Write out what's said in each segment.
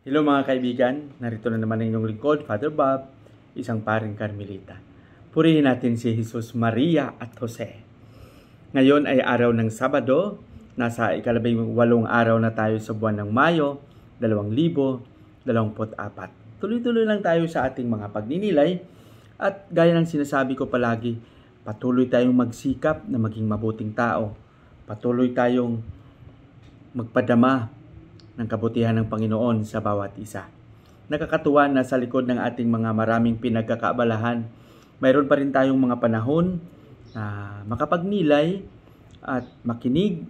Hello mga kaibigan, narito na naman ang inyong lingkod, Father Bob, isang paring Carmelita. Purihin natin si Jesus, Maria at Jose. Ngayon ay araw ng Sabado, nasa ika-18 araw na tayo sa buwan ng Mayo, 2024. Tuloy-tuloy lang tayo sa ating mga pagninilay at gaya ng sinasabi ko palagi, patuloy tayong magsikap na maging mabuting tao. Patuloy tayong magpadama ng kabutihan ng Panginoon sa bawat isa. Nakakatuwa na sa likod ng ating mga maraming pinagkakaabalahan, mayroon pa rin tayong mga panahon na makapagnilay at makinig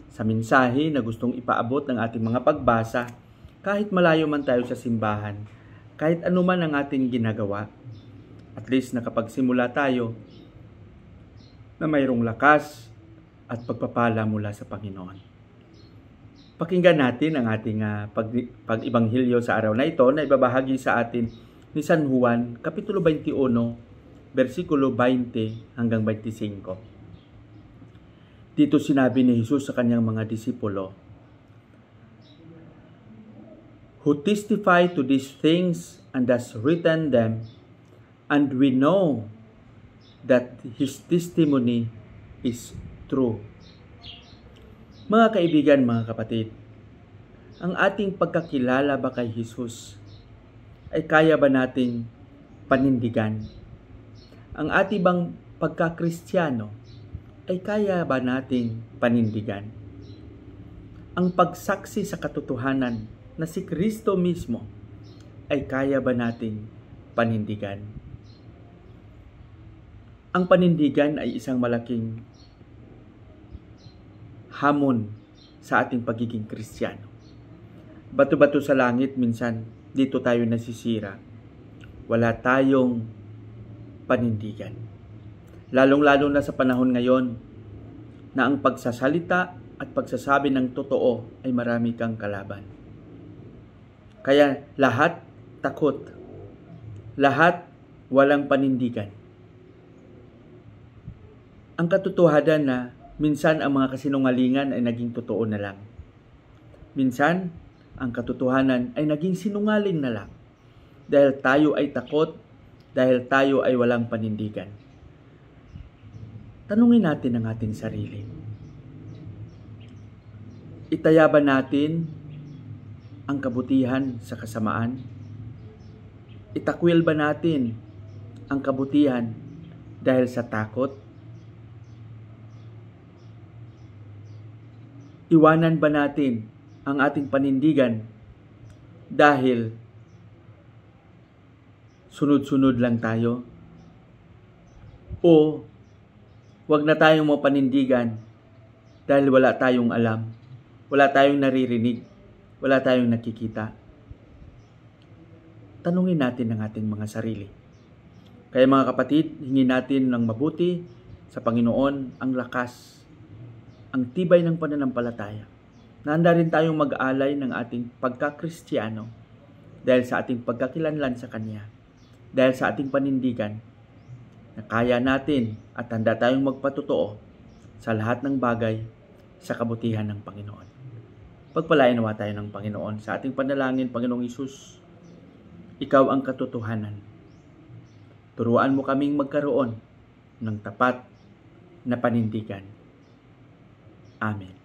sa mensahe na gustong ipaabot ng ating mga pagbasa kahit malayo man tayo sa simbahan, kahit anuman ang ating ginagawa. At least nakapagsimula tayo na mayroong lakas at pagpapala mula sa Panginoon. Pakinggan natin ang ating pag-ibanghilyo sa araw na ito na ibabahagi sa atin ni San Juan, Kapitulo 21, versikulo 20 hanggang 25. Dito sinabi ni Jesus sa kanyang mga disipulo, "Who testify to these things and has written them, and we know that his testimony is true." Mga kaibigan, mga kapatid, ang ating pagkakilala ba kay Jesus ay kaya ba nating panindigan? Ang ating bang pagkakristyano ay kaya ba nating panindigan? Ang pagsaksi sa katotohanan na si Kristo mismo ay kaya ba nating panindigan? Ang panindigan ay isang malaking hamon sa ating pagiging Kristiyano. Bato-bato sa langit, minsan dito tayo nasisira. Wala tayong panindigan. Lalong-lalo na sa panahon ngayon na ang pagsasalita at pagsasabi ng totoo ay marami kang kalaban. Kaya lahat takot. Lahat walang panindigan. Ang katotohanan na minsan ang mga kasinungalingan ay naging totoo na lang. Minsan, ang katotohanan ay naging sinungaling na lang. Dahil tayo ay takot, dahil tayo ay walang panindigan. Tanungin natin ang ating sarili. Itaya ba natin ang kabutihan sa kasamaan? Itakwil ba natin ang kabutihan dahil sa takot? Iwanan ba natin ang ating panindigan dahil sunod-sunod lang tayo? O wag na tayong mapanindigan dahil wala tayong alam, wala tayong naririnig, wala tayong nakikita? Tanungin natin ang ating mga sarili. Kaya mga kapatid, hingin natin ng mabuti sa Panginoon ang lakas, ang tibay ng pananampalataya. Nahanda rin tayong mag-alay ng ating pagkakristyano dahil sa ating pagkakilanlan sa Kanya, dahil sa ating panindigan na kaya natin at handa tayong magpatotoo sa lahat ng bagay sa kabutihan ng Panginoon. Pagpalain nawa tayo ng Panginoon sa ating panalangin. Panginoong Hesus, Ikaw ang katotohanan. Turuan mo kaming magkaroon ng tapat na panindigan. Amen.